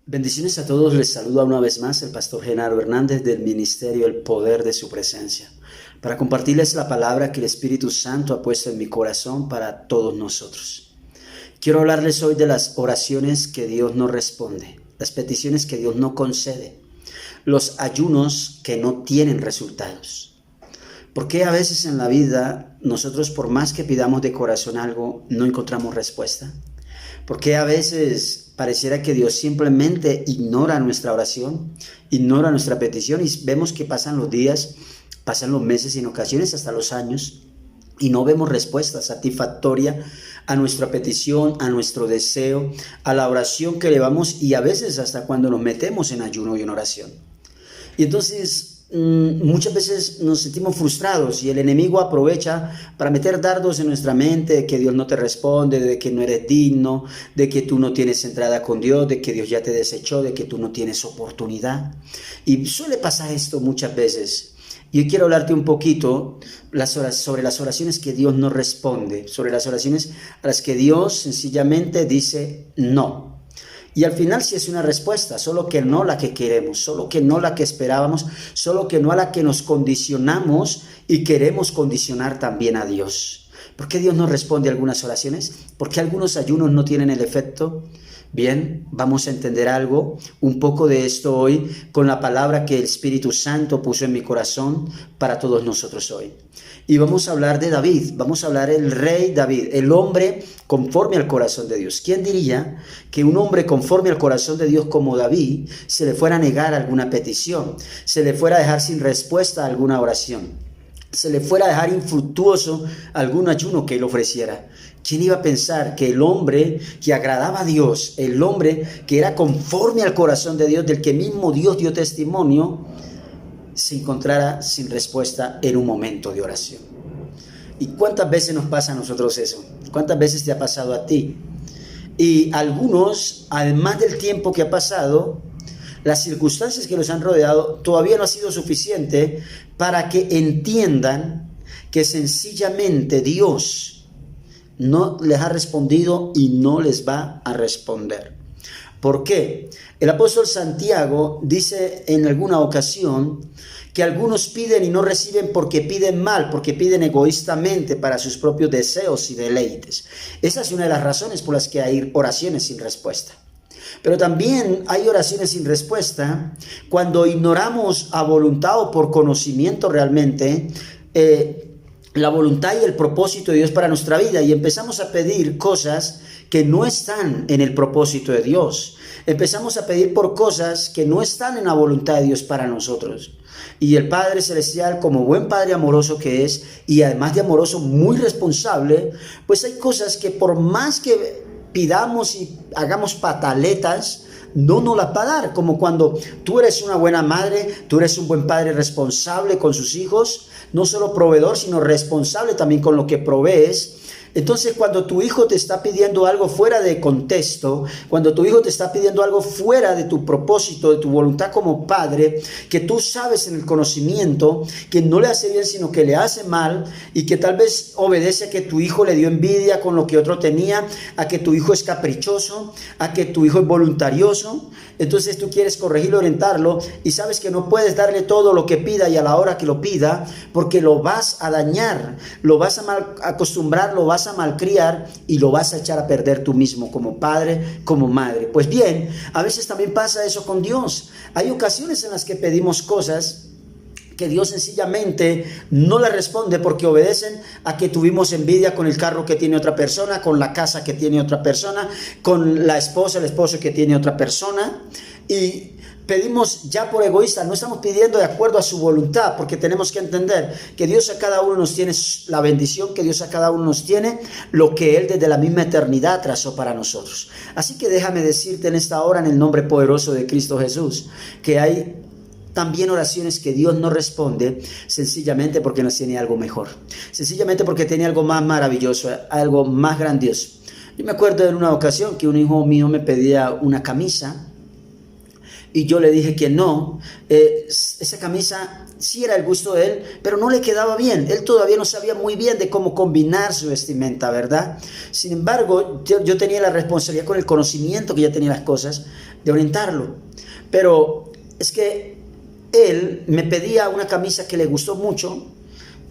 Bendiciones a todos, les saluda una vez más el pastor Genaro Hernández del Ministerio El Poder de Su Presencia, para compartirles la palabra que el Espíritu Santo ha puesto en mi corazón para todos nosotros. Quiero hablarles hoy de las oraciones que Dios no responde, las peticiones que Dios no concede, los ayunos que no tienen resultados. ¿Por qué a veces en la vida nosotros, por más que pidamos de corazón algo, no encontramos respuesta? ¿Por qué a veces pareciera que Dios simplemente ignora nuestra oración, ignora nuestra petición y vemos que pasan los días, pasan los meses y en ocasiones hasta los años y no vemos respuesta satisfactoria a nuestra petición, a nuestro deseo, a la oración que elevamos y a veces hasta cuando nos metemos en ayuno y en oración? Y entonces muchas veces nos sentimos frustrados y el enemigo aprovecha para meter dardos en nuestra mente de que Dios no te responde, de que no eres digno, de que tú no tienes entrada con Dios, de que Dios ya te desechó, de que tú no tienes oportunidad. Y suele pasar esto muchas veces. Yo quiero hablarte un poquito sobre las oraciones que Dios no responde, sobre las oraciones a las que Dios sencillamente dice no. Y al final sí es una respuesta, solo que no la que queremos, solo que no la que esperábamos, solo que no a la que nos condicionamos y queremos condicionar también a Dios. ¿Por qué Dios no responde a algunas oraciones? ¿Por qué algunos ayunos no tienen el efecto? Bien, vamos a entender un poco de esto hoy, con la palabra que el Espíritu Santo puso en mi corazón para todos nosotros hoy. Y vamos a hablar de David, vamos a hablar del rey David, el hombre conforme al corazón de Dios. ¿Quién diría que un hombre conforme al corazón de Dios como David se le fuera a negar alguna petición, se le fuera a dejar sin respuesta a alguna oración, se le fuera a dejar infructuoso algún ayuno que él ofreciera? ¿Quién iba a pensar que el hombre que agradaba a Dios, el hombre que era conforme al corazón de Dios, del que mismo Dios dio testimonio, se encontrara sin respuesta en un momento de oración? ¿Y cuántas veces nos pasa a nosotros eso? ¿Cuántas veces te ha pasado a ti? Y algunos, además del tiempo que ha pasado, las circunstancias que los han rodeado todavía no ha sido suficiente para que entiendan que sencillamente Dios no les ha respondido y no les va a responder. ¿Por qué? El apóstol Santiago dice en alguna ocasión que algunos piden y no reciben porque piden mal, porque piden egoístamente para sus propios deseos y deleites. Esa es una de las razones por las que hay oraciones sin respuesta. Pero también hay oraciones sin respuesta cuando ignoramos a voluntad o por conocimiento realmente la voluntad y el propósito de Dios para nuestra vida y empezamos a pedir cosas que no están en el propósito de Dios. Empezamos a pedir por cosas que no están en la voluntad de Dios para nosotros. Y el Padre Celestial, como buen Padre amoroso que es, y además de amoroso, muy responsable, pues hay cosas que por más que pidamos y hagamos pataletas, no nos las va a dar. Como cuando tú eres una buena madre, tú eres un buen padre responsable con sus hijos, no solo proveedor, sino responsable también con lo que provees. Entonces, cuando tu hijo te está pidiendo algo fuera de contexto, cuando tu hijo te está pidiendo algo fuera de tu propósito, de tu voluntad como padre, que tú sabes en el conocimiento que no le hace bien, sino que le hace mal y que tal vez obedece a que tu hijo le dio envidia con lo que otro tenía, a que tu hijo es caprichoso, a que tu hijo es voluntarioso, entonces tú quieres corregirlo, orientarlo y sabes que no puedes darle todo lo que pida y a la hora que lo pida porque lo vas a dañar, lo vas a mal acostumbrar, lo vas a malcriar y lo vas a echar a perder tú mismo como padre, como madre. Pues bien, a veces también pasa eso con Dios. Hay ocasiones en las que pedimos cosas que Dios sencillamente no le responde porque obedecen a que tuvimos envidia con el carro que tiene otra persona, con la casa que tiene otra persona, con la esposa, el esposo que tiene otra persona, y pedimos ya por egoísta, no estamos pidiendo de acuerdo a su voluntad, porque tenemos que entender que Dios a cada uno nos tiene la bendición, que Dios a cada uno nos tiene lo que Él desde la misma eternidad trazó para nosotros. Así que déjame decirte en esta hora, en el nombre poderoso de Cristo Jesús, que hay también oraciones que Dios no responde sencillamente porque nos tiene algo mejor, sencillamente porque tiene algo más maravilloso, algo más grandioso. Yo me acuerdo en una ocasión que un hijo mío me pedía una camisa y yo le dije que no. Esa camisa sí era el gusto de él, pero no le quedaba bien. Él todavía no sabía muy bien de cómo combinar su vestimenta, ¿verdad? Sin embargo, yo tenía la responsabilidad con el conocimiento que ya tenía las cosas de orientarlo. Pero es que él me pedía una camisa que le gustó mucho,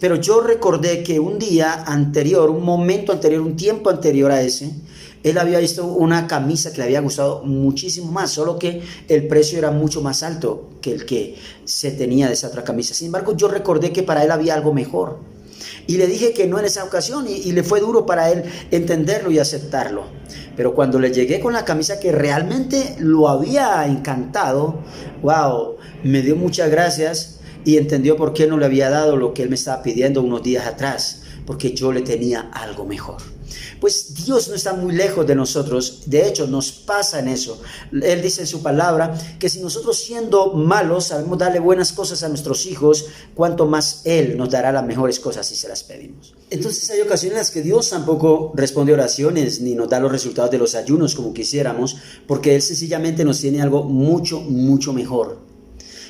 pero yo recordé que un día anterior, un momento anterior, un tiempo anterior a ese, él había visto una camisa que le había gustado muchísimo más, solo que el precio era mucho más alto que el que se tenía de esa otra camisa. Sin embargo, yo recordé que para él había algo mejor. Y le dije que no en esa ocasión y le fue duro para él entenderlo y aceptarlo. Pero cuando le llegué con la camisa que realmente lo había encantado, wow, me dio muchas gracias y entendió por qué no le había dado lo que él me estaba pidiendo unos días atrás, porque yo le tenía algo mejor. Pues Dios no está muy lejos de nosotros, de hecho nos pasa en eso. Él dice en su palabra que si nosotros siendo malos sabemos darle buenas cosas a nuestros hijos, cuanto más Él nos dará las mejores cosas si se las pedimos. Entonces hay ocasiones en las que Dios tampoco responde oraciones ni nos da los resultados de los ayunos como quisiéramos, porque Él sencillamente nos tiene algo mucho, mucho mejor.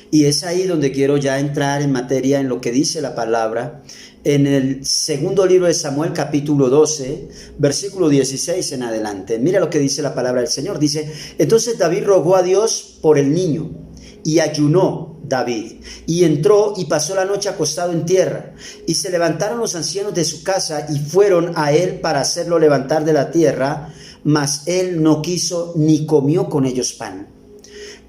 Y es ahí donde quiero ya entrar en materia en lo que dice la palabra. En el segundo libro de Samuel, capítulo 12, versículo 16 en adelante. Mira lo que dice la palabra del Señor. Dice, entonces David rogó a Dios por el niño y ayunó David. Y entró y pasó la noche acostado en tierra. Y se levantaron los ancianos de su casa y fueron a él para hacerlo levantar de la tierra. Mas él no quiso ni comió con ellos pan.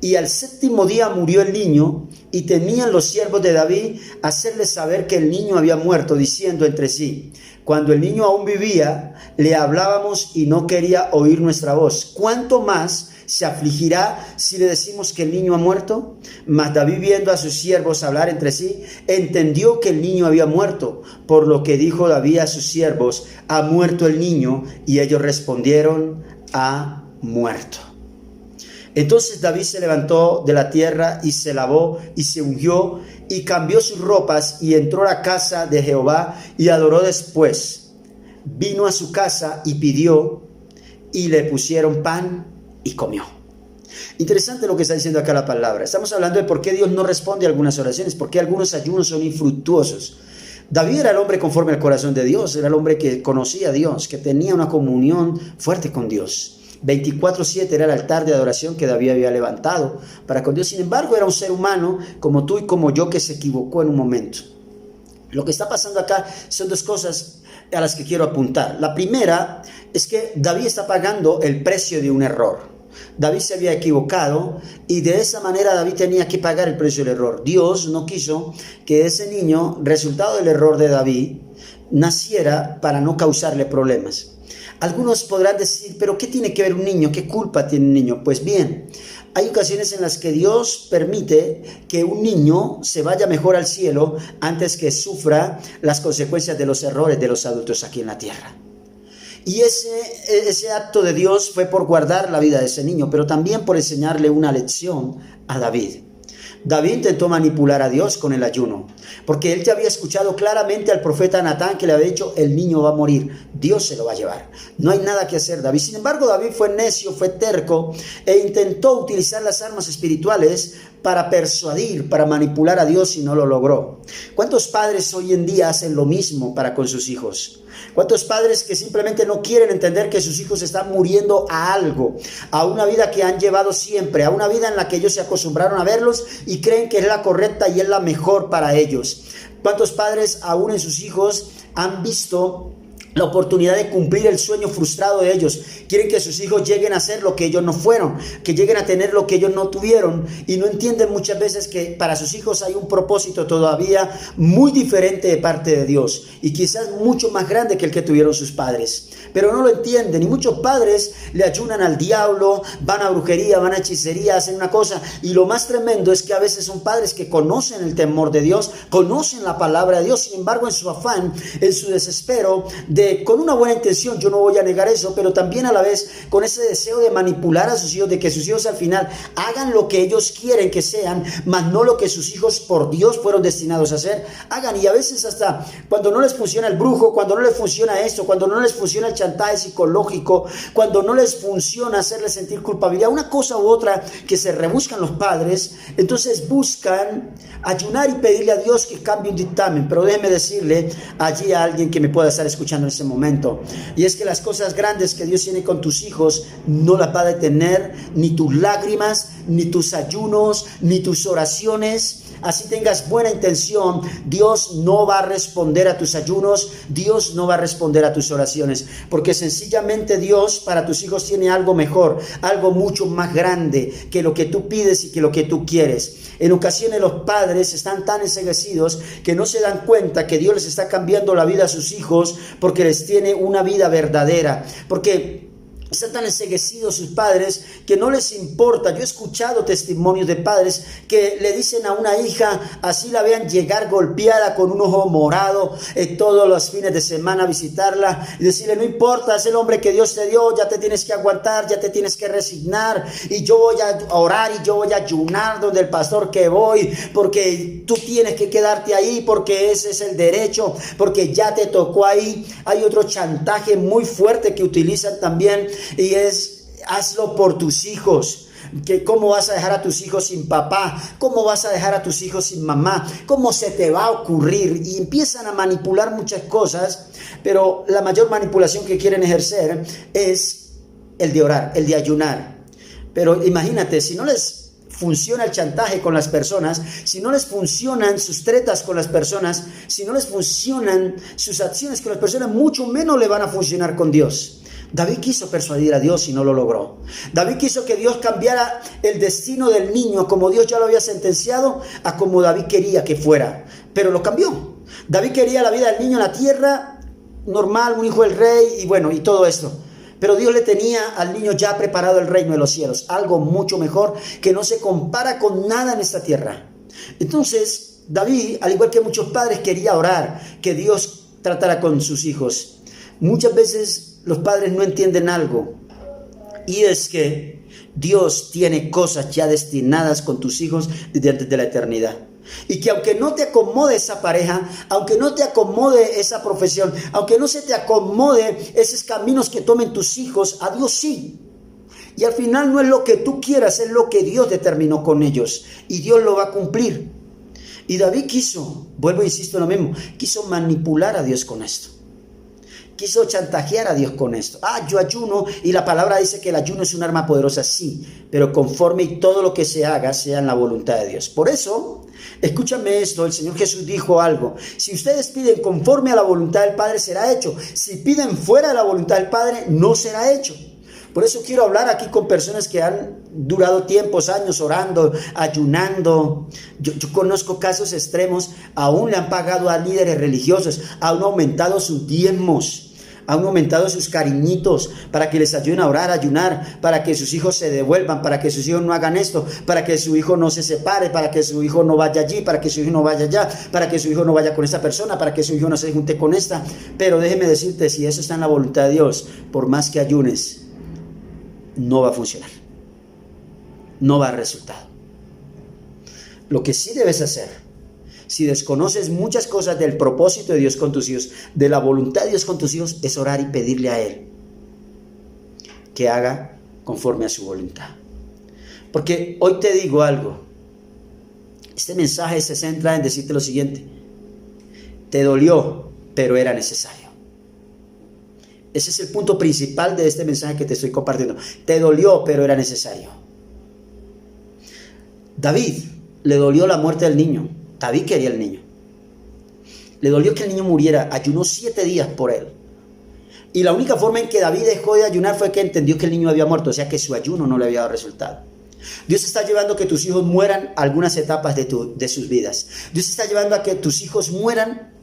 Y al séptimo día murió el niño, y temían los siervos de David hacerle saber que el niño había muerto, diciendo entre sí, cuando el niño aún vivía, le hablábamos y no quería oír nuestra voz. ¿Cuánto más se afligirá si le decimos que el niño ha muerto? Mas David, viendo a sus siervos hablar entre sí, entendió que el niño había muerto, por lo que dijo David a sus siervos, ha muerto el niño, y ellos respondieron, ha muerto. Entonces David se levantó de la tierra y se lavó y se ungió y cambió sus ropas y entró a la casa de Jehová y adoró después. Vino a su casa y pidió y le pusieron pan y comió. Interesante lo que está diciendo acá la palabra. Estamos hablando de por qué Dios no responde a algunas oraciones, por qué algunos ayunos son infructuosos. David era el hombre conforme al corazón de Dios, era el hombre que conocía a Dios, que tenía una comunión fuerte con Dios. 24/7 era el altar de adoración que David había levantado para con Dios. Sin embargo, era un ser humano como tú y como yo que se equivocó en un momento. Lo que está pasando acá son dos cosas a las que quiero apuntar. La primera es que David está pagando el precio de un error. David se había equivocado y de esa manera David tenía que pagar el precio del error. Dios no quiso que ese niño, resultado del error de David, naciera para no causarle problemas. Algunos podrán decir, pero ¿qué tiene que ver un niño? ¿Qué culpa tiene un niño? Pues bien, hay ocasiones en las que Dios permite que un niño se vaya mejor al cielo antes que sufra las consecuencias de los errores de los adultos aquí en la tierra. Y ese acto de Dios fue por guardar la vida de ese niño, pero también por enseñarle una lección a David. David intentó manipular a Dios con el ayuno, porque él ya había escuchado claramente al profeta Natán que le había dicho, el niño va a morir, Dios se lo va a llevar. No hay nada que hacer, David. Sin embargo, David fue necio, fue terco e intentó utilizar las armas espirituales para persuadir, para manipular a Dios y no lo logró. ¿Cuántos padres hoy en día hacen lo mismo para con sus hijos? ¿Cuántos padres que simplemente no quieren entender que sus hijos están muriendo a algo, a una vida que han llevado siempre, a una vida en la que ellos se acostumbraron a verlos y creen que es la correcta y es la mejor para ellos? ¿Cuántos padres aún en sus hijos han visto la oportunidad de cumplir el sueño frustrado de ellos? Quieren que sus hijos lleguen a ser lo que ellos no fueron, que lleguen a tener lo que ellos no tuvieron, y no entienden muchas veces que para sus hijos hay un propósito todavía muy diferente de parte de Dios y quizás mucho más grande que el que tuvieron sus padres, pero no lo entienden. Y muchos padres le ayunan al diablo, van a brujería, van a hechicería, hacen una cosa, y lo más tremendo es que a veces son padres que conocen el temor de Dios, conocen la palabra de Dios. Sin embargo, en su afán, en su desespero, con una buena intención, yo no voy a negar eso, pero también a la vez con ese deseo de manipular a sus hijos, de que sus hijos al final hagan lo que ellos quieren que sean, mas no lo que sus hijos por Dios fueron destinados a hacer, hagan. Y a veces hasta cuando no les funciona el brujo, cuando no les funciona esto, cuando no les funciona el chantaje psicológico, cuando no les funciona hacerles sentir culpabilidad, una cosa u otra que se rebuscan los padres, entonces buscan ayunar y pedirle a Dios que cambie un dictamen. Pero déjeme decirle allí a alguien que me pueda estar escuchando en este momento. Y es que las cosas grandes que Dios tiene con tus hijos no las va a detener ni tus lágrimas, ni tus ayunos, ni tus oraciones. Así tengas buena intención, Dios no va a responder a tus ayunos, Dios no va a responder a tus oraciones, porque sencillamente Dios para tus hijos tiene algo mejor, algo mucho más grande que lo que tú pides y que lo que tú quieres. En ocasiones los padres están tan enceguecidos que no se dan cuenta que Dios les está cambiando la vida a sus hijos porque les tiene una vida verdadera, porque están tan enceguecidos sus padres que no les importa. Yo he escuchado testimonios de padres que le dicen a una hija, así la vean llegar golpeada con un ojo morado todos los fines de semana a visitarla, y decirle, no importa, es el hombre que Dios te dio, ya te tienes que aguantar, ya te tienes que resignar, y yo voy a orar y yo voy a ayunar donde el pastor que voy, porque tú tienes que quedarte ahí, porque ese es el derecho, porque ya te tocó ahí. Hay otro chantaje muy fuerte que utilizan también, y es, hazlo por tus hijos. Que ¿cómo vas a dejar a tus hijos sin papá? ¿Cómo vas a dejar a tus hijos sin mamá? ¿Cómo se te va a ocurrir? Y empiezan a manipular muchas cosas, pero la mayor manipulación que quieren ejercer es el de orar, el de ayunar. Pero imagínate, si no les funciona el chantaje con las personas, si no les funcionan sus tretas con las personas, si no les funcionan sus acciones con las personas, mucho menos le van a funcionar con Dios. David quiso persuadir a Dios y no lo logró. David quiso que Dios cambiara el destino del niño como Dios ya lo había sentenciado a como David quería que fuera, pero lo cambió. David quería la vida del niño en la tierra, normal, un hijo del rey y bueno, y todo esto. Pero Dios le tenía al niño ya preparado el reino de los cielos, algo mucho mejor que no se compara con nada en esta tierra. Entonces, David, al igual que muchos padres, quería orar, que Dios tratara con sus hijos. Muchas veces los padres no entienden algo, y es que Dios tiene cosas ya destinadas con tus hijos desde antes de la eternidad. Y que aunque no te acomode esa pareja, aunque no te acomode esa profesión, aunque no se te acomode esos caminos que tomen tus hijos, a Dios sí. Y al final no es lo que tú quieras, es lo que Dios determinó con ellos. Y Dios lo va a cumplir. Y David quiso, vuelvo e insisto en lo mismo, quiso manipular a Dios con esto. Quiso chantajear a Dios con esto. Yo ayuno, y la palabra dice que el ayuno es un arma poderosa, sí, pero conforme y todo lo que se haga sea en la voluntad de Dios. Por eso, escúchame esto, el Señor Jesús dijo algo: si ustedes piden conforme a la voluntad del Padre, será hecho. Si piden fuera de la voluntad del Padre, no será hecho. Por eso quiero hablar aquí con personas que han durado tiempos, años orando, ayunando. Yo conozco casos extremos, aún le han pagado a líderes religiosos, han aumentado sus diezmos, han aumentado sus cariñitos para que les ayuden a orar, a ayunar, para que sus hijos se devuelvan, para que sus hijos no hagan esto, para que su hijo no se separe, para que su hijo no vaya allí, para que su hijo no vaya allá, para que su hijo no vaya con esta persona, para que su hijo no se junte con esta. Pero déjeme decirte, si eso está en la voluntad de Dios, por más que ayunes, no va a funcionar, no va a dar resultado. Lo que sí debes hacer, si desconoces muchas cosas del propósito de Dios con tus hijos, de la voluntad de Dios con tus hijos, es orar y pedirle a Él que haga conforme a su voluntad. Porque hoy te digo algo, este mensaje se centra en decirte lo siguiente: te dolió, pero era necesario. Ese es el punto principal de este mensaje que te estoy compartiendo. Te dolió, pero era necesario. David le dolió la muerte del niño. David quería el niño. Le dolió que el niño muriera. Ayunó 7 días por él. Y la única forma en que David dejó de ayunar fue que entendió que el niño había muerto. O sea que su ayuno no le había dado resultado. Dios está llevando a que tus hijos mueran algunas etapas de sus vidas. Dios está llevando a que tus hijos mueran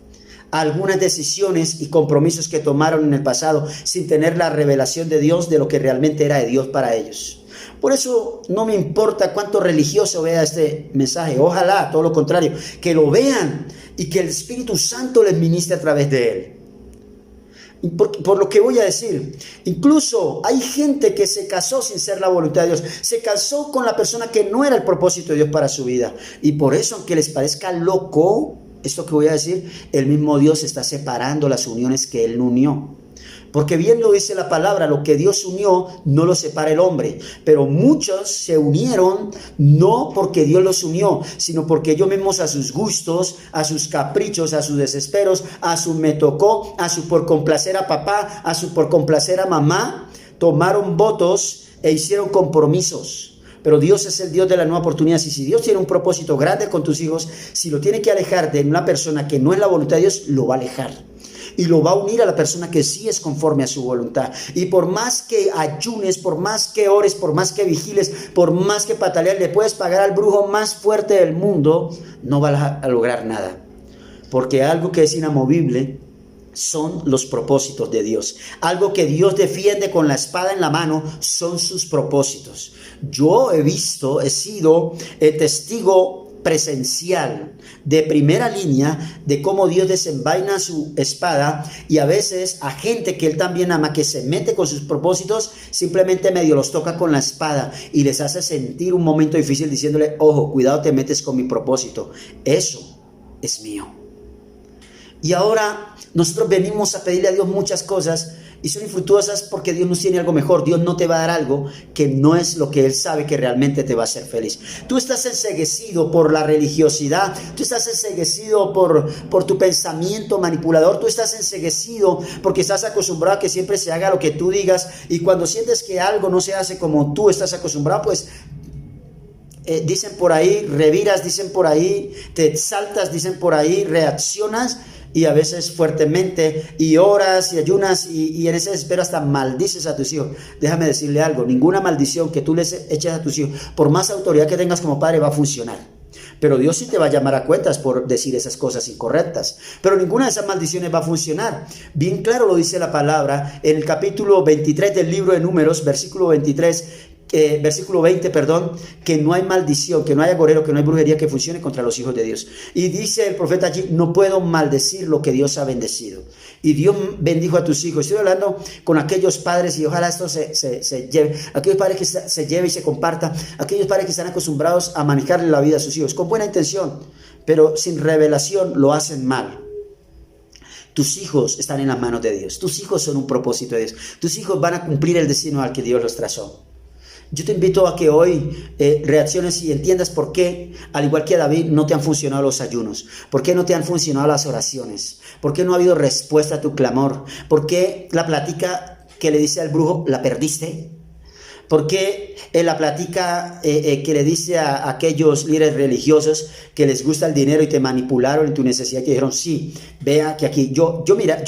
algunas decisiones y compromisos que tomaron en el pasado sin tener la revelación de Dios de lo que realmente era de Dios para ellos. Por eso no me importa cuánto religioso vea este mensaje. Ojalá, todo lo contrario, que lo vean y que el Espíritu Santo les ministre a través de él. Por lo que voy a decir, incluso hay gente que se casó sin ser la voluntad de Dios, se casó con la persona que no era el propósito de Dios para su vida, y por eso, aunque les parezca loco esto que voy a decir, el mismo Dios está separando las uniones que Él no unió. Porque bien lo dice la palabra, lo que Dios unió no lo separa el hombre. Pero muchos se unieron no porque Dios los unió, sino porque ellos mismos a sus gustos, a sus caprichos, a sus desesperos, a su me tocó, a su por complacer a papá, a su por complacer a mamá, tomaron votos e hicieron compromisos. Pero Dios es el Dios de la nueva oportunidad. Y si Dios tiene un propósito grande con tus hijos, si lo tiene que alejar de una persona que no es la voluntad de Dios, lo va a alejar. Y lo va a unir a la persona que sí es conforme a su voluntad. Y por más que ayunes, por más que ores, por más que vigiles, por más que patalees, le puedes pagar al brujo más fuerte del mundo, no vas a lograr nada. Porque algo que es inamovible son los propósitos de Dios. Algo que Dios defiende con la espada en la mano son sus propósitos. Yo he sido testigo presencial de primera línea de cómo Dios desenvaina su espada, y a veces a gente que Él también ama, que se mete con sus propósitos, simplemente medio los toca con la espada y les hace sentir un momento difícil diciéndole: ojo, cuidado, te metes con mi propósito, eso es mío. Y ahora nosotros venimos a pedirle a Dios muchas cosas y son infructuosas porque Dios nos tiene algo mejor. Dios no te va a dar algo que no es lo que Él sabe que realmente te va a hacer feliz. Tú estás enceguecido por la religiosidad, tú estás enceguecido por tu pensamiento manipulador, tú estás enceguecido porque estás acostumbrado a que siempre se haga lo que tú digas, y cuando sientes que algo no se hace como tú estás acostumbrado, pues dicen por ahí, reviras, dicen por ahí, te exaltas, dicen por ahí, reaccionas, y a veces fuertemente, y oras y ayunas, y en ese desespero hasta maldices a tus hijos. Déjame decirle algo: ninguna maldición que tú les eches a tus hijos, por más autoridad que tengas como padre, va a funcionar. Pero Dios sí te va a llamar a cuentas por decir esas cosas incorrectas. Pero ninguna de esas maldiciones va a funcionar. Bien claro lo dice la palabra en el capítulo 23 del libro de Números, versículo 20, que no hay maldición, que no hay agorero, que no hay brujería que funcione contra los hijos de Dios. Y dice el profeta allí: no puedo maldecir lo que Dios ha bendecido. Y Dios bendijo a tus hijos. Estoy hablando con aquellos padres, y ojalá esto se lleve, aquellos padres que se lleve y se comparta, aquellos padres que están acostumbrados a manejarle la vida a sus hijos con buena intención, pero sin revelación lo hacen mal. Tus hijos están en las manos de Dios. Tus hijos son un propósito de Dios. Tus hijos van a cumplir el destino al que Dios los trazó. Yo te invito a que hoy reacciones y entiendas por qué, al igual que a David, no te han funcionado los ayunos. ¿Por qué no te han funcionado las oraciones? ¿Por qué no ha habido respuesta a tu clamor? ¿Por qué la plática que le dice al brujo la perdiste? ¿Por qué la plática que le dice a aquellos líderes religiosos que les gusta el dinero y te manipularon en tu necesidad, que dijeron: sí, vea que aquí yo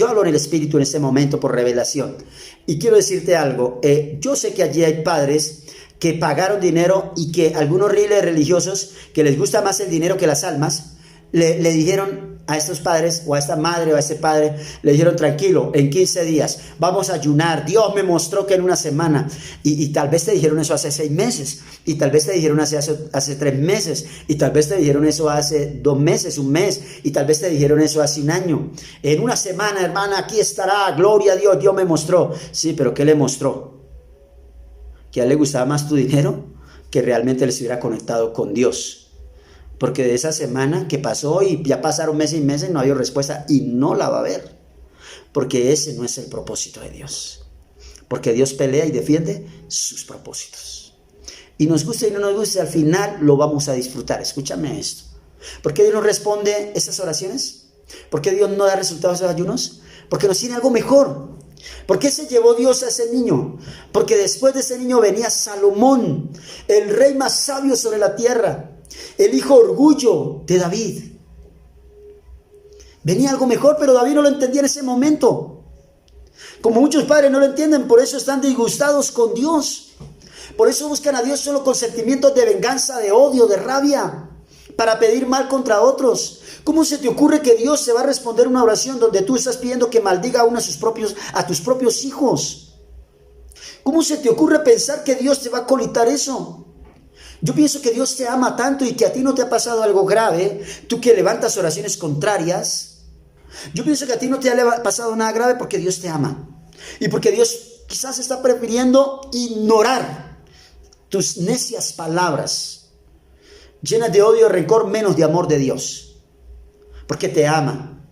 hablo en el Espíritu en este momento por revelación? Y quiero decirte algo, yo sé que allí hay padres que pagaron dinero, y que algunos líderes religiosos que les gusta más el dinero que las almas, le dijeron a estos padres, o a esta madre, o a este padre, le dijeron: tranquilo, en 15 días vamos a ayunar, Dios me mostró que en una semana, y tal vez te dijeron eso hace 6 meses, y tal vez te dijeron hace 3 meses, y tal vez te dijeron eso hace 2 meses, 1 mes, y tal vez te dijeron eso hace 1 año. En una semana, hermana, aquí estará, gloria a Dios, Dios me mostró. Sí, pero ¿qué le mostró? ¿Que a él le gustaba más tu dinero que realmente le estuviera conectado con Dios? Porque de esa semana que pasó, y ya pasaron meses y meses, no ha habido respuesta, y no la va a haber, porque ese no es el propósito de Dios. Porque Dios pelea y defiende sus propósitos, y nos guste y no nos guste, al final lo vamos a disfrutar. Escúchame esto: ¿por qué Dios no responde esas oraciones? ¿Por qué Dios no da resultados a esos ayunos? Porque nos tiene algo mejor. ¿Por qué se llevó Dios a ese niño? Porque después de ese niño venía Salomón, el rey más sabio sobre la tierra, el hijo orgullo de David. Venía algo mejor, pero David no lo entendía en ese momento. Como muchos padres no lo entienden, por eso están disgustados con Dios. Por eso buscan a Dios solo con sentimientos de venganza, de odio, de rabia, para pedir mal contra otros. ¿Cómo se te ocurre que Dios se va a responder una oración donde tú estás pidiendo que maldiga a tus propios hijos? ¿Cómo se te ocurre pensar que Dios te va a colitar eso? Yo pienso que Dios te ama tanto, y que a ti no te ha pasado algo grave, tú que levantas oraciones contrarias. Yo pienso que a ti no te ha pasado nada grave porque Dios te ama, y porque Dios quizás está prefiriendo ignorar tus necias palabras llenas de odio y rencor, menos de amor de Dios, porque te ama,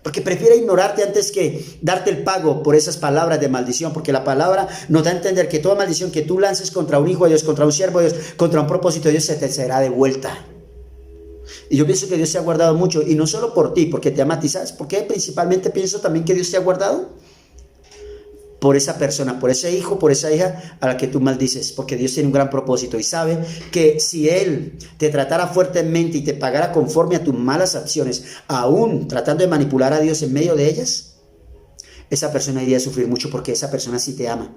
Porque prefiere ignorarte antes que darte el pago por esas palabras de maldición. Porque la palabra nos da a entender que toda maldición que tú lances contra un hijo de Dios, contra un siervo de Dios, contra un propósito de Dios, se te será de vuelta. Y yo pienso que Dios te ha guardado mucho. Y no solo por ti, porque te ama a ti. ¿Sabes por qué? Principalmente pienso también que Dios te ha guardado por esa persona, por ese hijo, por esa hija a la que tú maldices, porque Dios tiene un gran propósito y sabe que si Él te tratara fuertemente y te pagara conforme a tus malas acciones, aún tratando de manipular a Dios en medio de ellas, esa persona iría a sufrir mucho, porque esa persona sí te ama.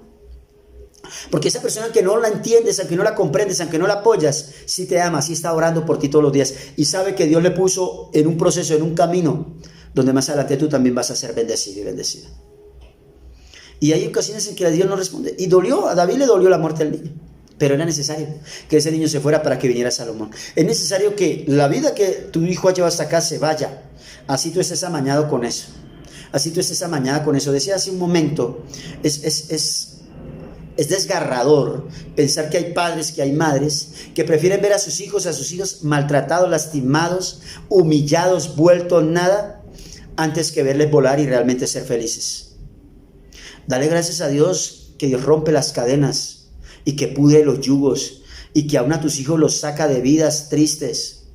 Porque esa persona que no la entiendes, aunque no la comprendes, aunque no la apoyas, sí te ama, sí está orando por ti todos los días y sabe que Dios le puso en un proceso, en un camino, donde más adelante tú también vas a ser bendecido y bendecida. Y hay ocasiones en que Dios no responde. Y a David le dolió la muerte del niño. Pero era necesario que ese niño se fuera para que viniera Salomón. Es necesario que la vida que tu hijo ha llevado hasta acá se vaya. Así tú estés amañado con eso. Así tú estés amañada con eso. Decía hace un momento, es desgarrador pensar que hay padres, que hay madres que prefieren ver a sus hijos maltratados, lastimados, humillados, vueltos nada, antes que verles volar y realmente ser felices. Dale gracias a Dios que Dios rompe las cadenas y que pudre los yugos y que aún a tus hijos los saca de vidas tristes.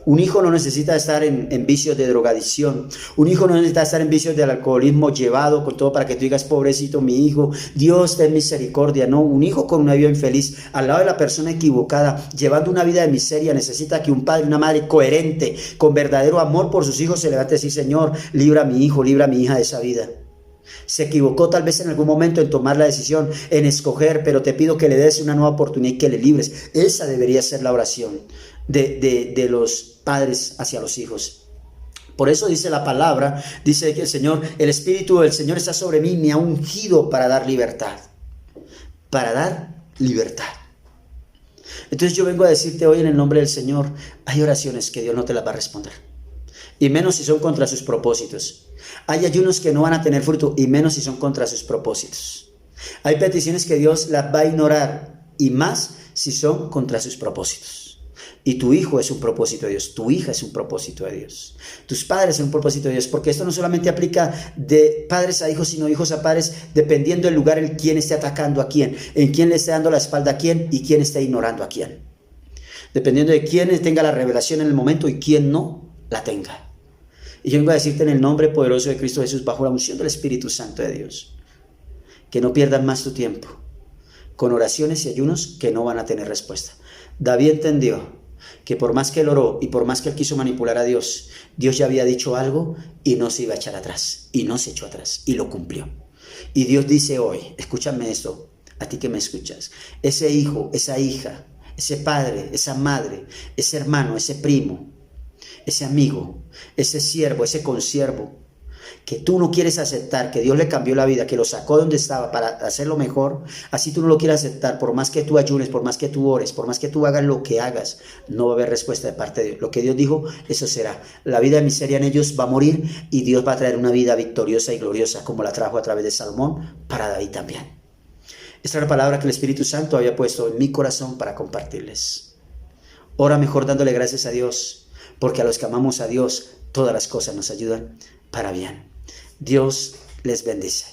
Un hijo no necesita estar en vicios de drogadicción. Un hijo no necesita estar en vicios del alcoholismo llevado con todo para que tú digas, pobrecito mi hijo, Dios ten misericordia. No, un hijo con una vida infeliz al lado de la persona equivocada, llevando una vida de miseria, necesita que un padre, una madre coherente, con verdadero amor por sus hijos, se levante y decir, Señor, libra a mi hijo, libra a mi hija de esa vida. Se equivocó tal vez en algún momento en tomar la decisión, en escoger, pero te pido que le des una nueva oportunidad y que le libres. Esa debería ser la oración de los padres hacia los hijos. Por eso dice la palabra, dice que el Espíritu del Señor está sobre mí, me ha ungido para dar libertad. Para dar libertad. Entonces yo vengo a decirte hoy en el nombre del Señor, hay oraciones que Dios no te las va a responder. Y menos si son contra sus propósitos. Hay ayunos que no van a tener fruto, y menos si son contra sus propósitos. Hay peticiones que Dios las va a ignorar, y más si son contra sus propósitos. Y tu hijo es un propósito de Dios, tu hija es un propósito de Dios, tus padres son un propósito de Dios, porque esto no solamente aplica de padres a hijos, sino hijos a padres, dependiendo del lugar en quién esté atacando a quién, en quién le esté dando la espalda a quién y quién esté ignorando a quién. Dependiendo de quién tenga la revelación en el momento y quién no la tenga. Y yo vengo a decirte en el nombre poderoso de Cristo Jesús, bajo la unción del Espíritu Santo de Dios, que no pierdas más tu tiempo con oraciones y ayunos que no van a tener respuesta. David entendió que por más que él oró y por más que él quiso manipular a Dios, Dios ya había dicho algo y no se iba a echar atrás. Y no se echó atrás y lo cumplió. Y Dios dice hoy, escúchame esto, a ti que me escuchas, ese hijo, esa hija, ese padre, esa madre, ese hermano, ese primo, ese amigo, ese siervo, ese consiervo, que tú no quieres aceptar, que Dios le cambió la vida, que lo sacó de donde estaba para hacerlo mejor, así tú no lo quieres aceptar, por más que tú ayunes, por más que tú ores, por más que tú hagas lo que hagas, no va a haber respuesta de parte de Dios. Lo que Dios dijo, eso será. La vida de miseria en ellos va a morir y Dios va a traer una vida victoriosa y gloriosa, como la trajo a través de Salomón para David también. Esta es la palabra que el Espíritu Santo había puesto en mi corazón para compartirles. Ora mejor dándole gracias a Dios, porque a los que amamos a Dios, todas las cosas nos ayudan para bien. Dios les bendice.